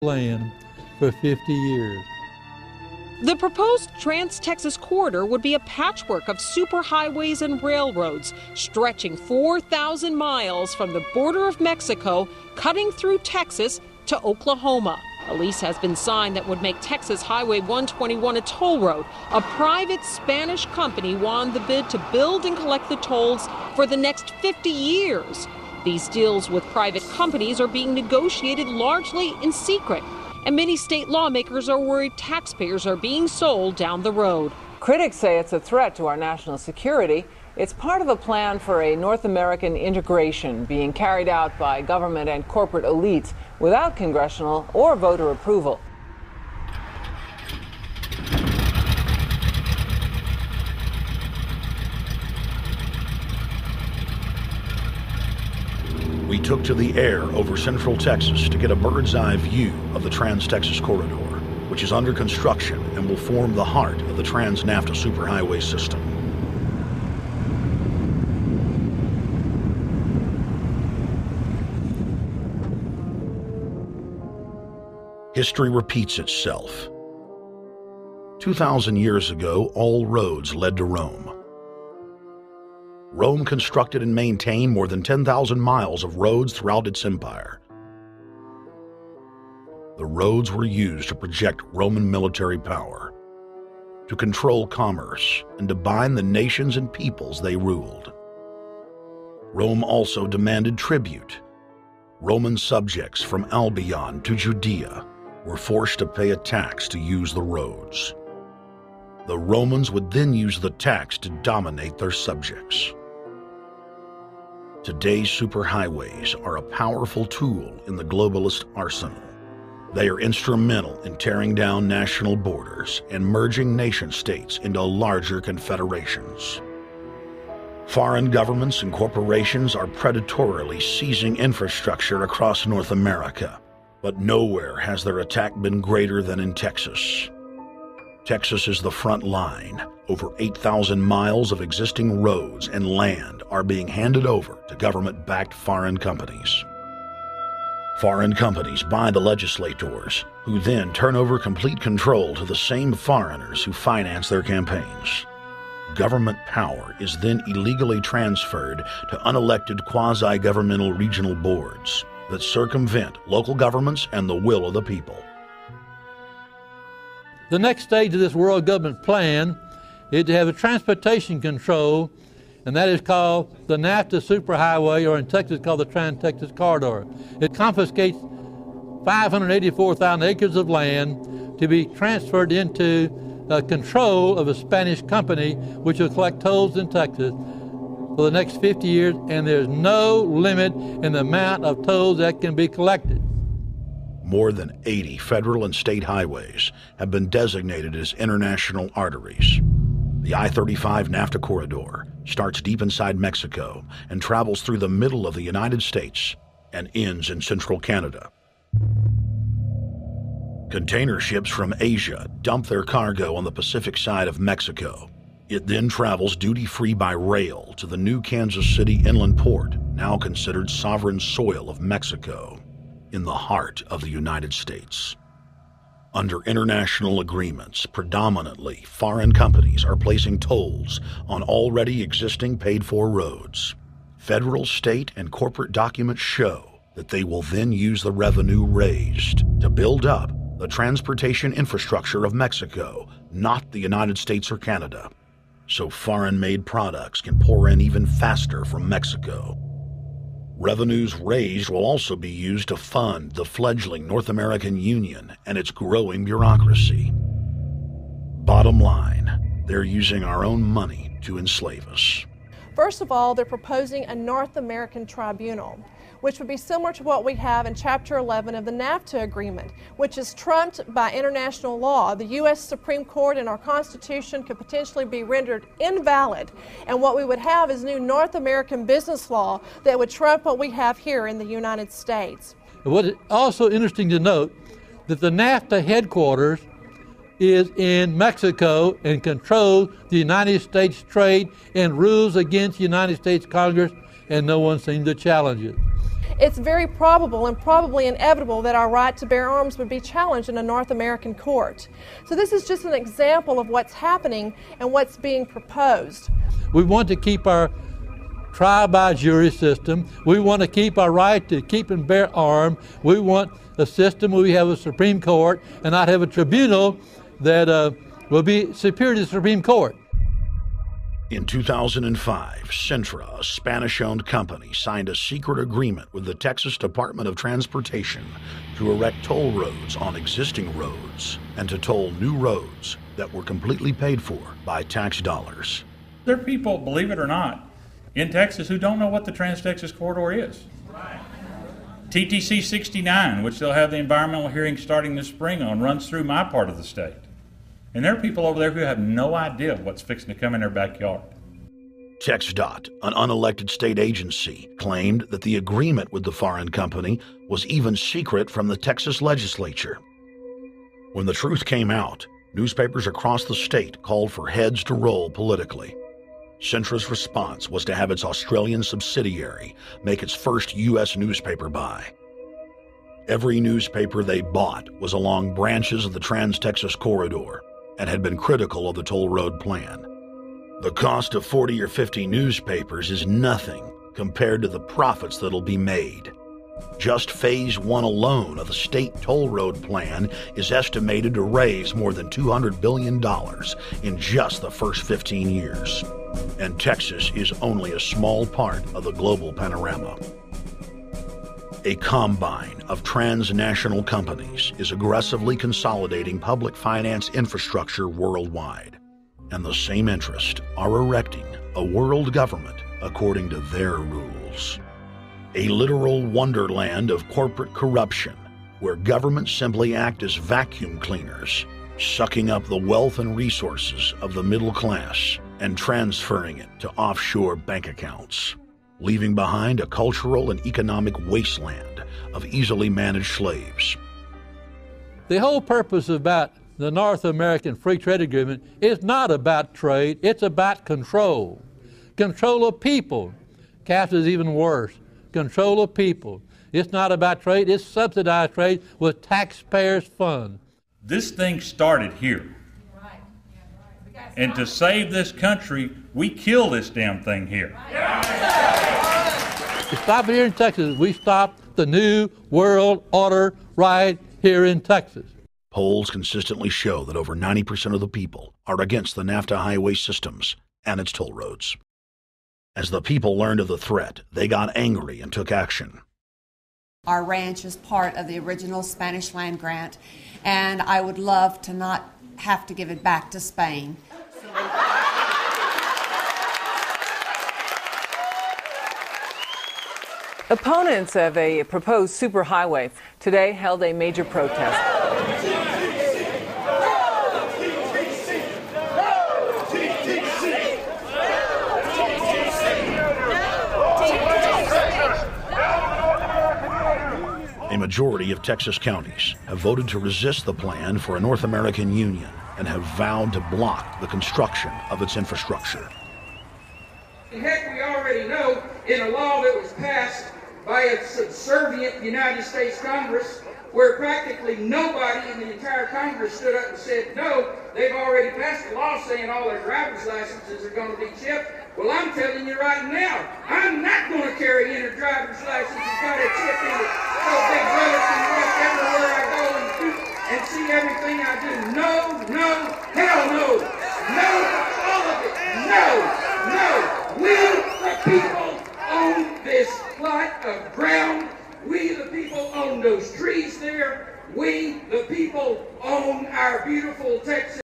land for 50 years. The proposed Trans-Texas corridor would be a patchwork of superhighways and railroads stretching 4,000 miles from the border of Mexico, cutting through Texas to Oklahoma. A lease has been signed that would make Texas Highway 121 a toll road. A private Spanish company won the bid to build and collect the tolls for the next 50 years. These deals with private companies are being negotiated largely in secret, and many state lawmakers are worried taxpayers are being sold down the road. Critics say it's a threat to our national security. It's part of a plan for a North American integration being carried out by government and corporate elites without congressional or voter approval. We took to the air over central Texas to get a bird's eye view of the Trans-Texas corridor, which is under construction and will form the heart of the Trans-NAFTA superhighway system. History repeats itself. 2,000 years ago, all roads led to Rome. Rome constructed and maintained more than 10,000 miles of roads throughout its empire. The roads were used to project Roman military power, to control commerce, and to bind the nations and peoples they ruled. Rome also demanded tribute. Roman subjects from Albion to Judea were forced to pay a tax to use the roads. The Romans would then use the tax to dominate their subjects. Today's superhighways are a powerful tool in the globalist arsenal. They are instrumental in tearing down national borders and merging nation-states into larger confederations. Foreign governments and corporations are predatorily seizing infrastructure across North America, but nowhere has their attack been greater than in Texas. Texas is the front line. Over 8,000 miles of existing roads and land are being handed over to government-backed foreign companies. Foreign companies buy the legislators, who then turn over complete control to the same foreigners who finance their campaigns. Government power is then illegally transferred to unelected quasi-governmental regional boards that circumvent local governments and the will of the people. The next stage of this world government plan is to have a transportation control, and that is called the NAFTA superhighway, or in Texas called the Trans-Texas corridor. It confiscates 584,000 acres of land to be transferred into control of a Spanish company which will collect tolls in Texas for the next 50 years, and there's no limit in the amount of tolls that can be collected. More than 80 federal and state highways have been designated as international arteries. The I-35 NAFTA corridor starts deep inside Mexico and travels through the middle of the United States and ends in central Canada. Container ships from Asia dump their cargo on the Pacific side of Mexico. It then travels duty-free by rail to the new Kansas City inland port, now considered sovereign soil of Mexico, in the heart of the United States. Under international agreements, predominantly foreign companies are placing tolls on already existing paid-for roads. Federal, state, and corporate documents show that they will then use the revenue raised to build up the transportation infrastructure of Mexico, not the United States or Canada, so foreign-made products can pour in even faster from Mexico. Revenues raised will also be used to fund the fledgling North American Union and its growing bureaucracy. Bottom line, they're using our own money to enslave us. First of all, they're proposing a North American tribunal, which would be similar to what we have in Chapter 11 of the NAFTA agreement, which is trumped by international law. The U.S. Supreme Court and our Constitution could potentially be rendered invalid, and what we would have is new North American business law that would trump what we have here in the United States. What is also interesting to note that the NAFTA headquarters is in Mexico and controls the United States trade and rules against the United States Congress, and no one seems to challenge it. it's very probable and probably inevitable that our right to bear arms would be challenged in a North American court. So this is just an example of what's happening and what's being proposed. We want to keep our trial by jury system. We want to keep our right to keep and bear arms. We want a system where we have a Supreme Court and not have a tribunal that will be superior to the Supreme Court. In 2005, Cintra, a Spanish-owned company, signed a secret agreement with the Texas Department of Transportation to erect toll roads on existing roads and to toll new roads that were completely paid for by tax dollars. There are people, believe it or not, in Texas who don't know what the Trans-Texas Corridor is. Right. TTC 69, which they'll have the environmental hearing starting this spring on, runs through my part of the state. And there are people over there who have no idea what's fixing to come in their backyard. TxDOT, an unelected state agency, claimed that the agreement with the foreign company was even secret from the Texas legislature. When the truth came out, newspapers across the state called for heads to roll politically. Cintra's response was to have its Australian subsidiary make its first U.S. newspaper buy. Every newspaper they bought was along branches of the Trans-Texas Corridor and had been critical of the toll road plan. The cost of 40 or 50 newspapers is nothing compared to the profits that'll be made. Just Phase 1 alone of the state toll road plan is estimated to raise more than $200 billion in just the first 15 years. And Texas is only a small part of the global panorama. A combine of transnational companies is aggressively consolidating public finance infrastructure worldwide, and the same interests are erecting a world government according to their rules. A literal wonderland of corporate corruption, where governments simply act as vacuum cleaners, sucking up the wealth and resources of the middle class and transferring it to offshore bank accounts, leaving behind a cultural and economic wasteland of easily managed slaves. The whole purpose about the North American Free Trade Agreement is not about trade, it's about control. Control of people. CAFTA is even worse. Control of people. It's not about trade, it's subsidized trade with taxpayers' funds. This thing started here. And to save this country, we kill this damn thing here. To stop it here in Texas, we stop the New World Order right here in Texas. Polls consistently show that over 90% of the people are against the NAFTA highway systems and its toll roads. As the people learned of the threat, they got angry and took action. Our ranch is part of the original Spanish land grant, and I would love to not have to give it back to Spain. Opponents of a proposed superhighway today held a major protest. A majority of Texas counties have voted to resist the plan for a North American Union and have vowed to block the construction of its infrastructure. Heck, we already know in a law that was passed by a subservient United States Congress, where practically nobody in the entire Congress stood up and said no, they've already passed a law saying all their driver's licenses are going to be chipped. Well, I'm telling you right now, I'm not going to carry in a driver's license that's got a chip in it, so Big Brother can watch everywhere I go and see everything I do. No, no, hell no. No, all of it. No, no. We, the people, own this plot of ground. We, the people, own those trees there. We, the people, own our beautiful Texas.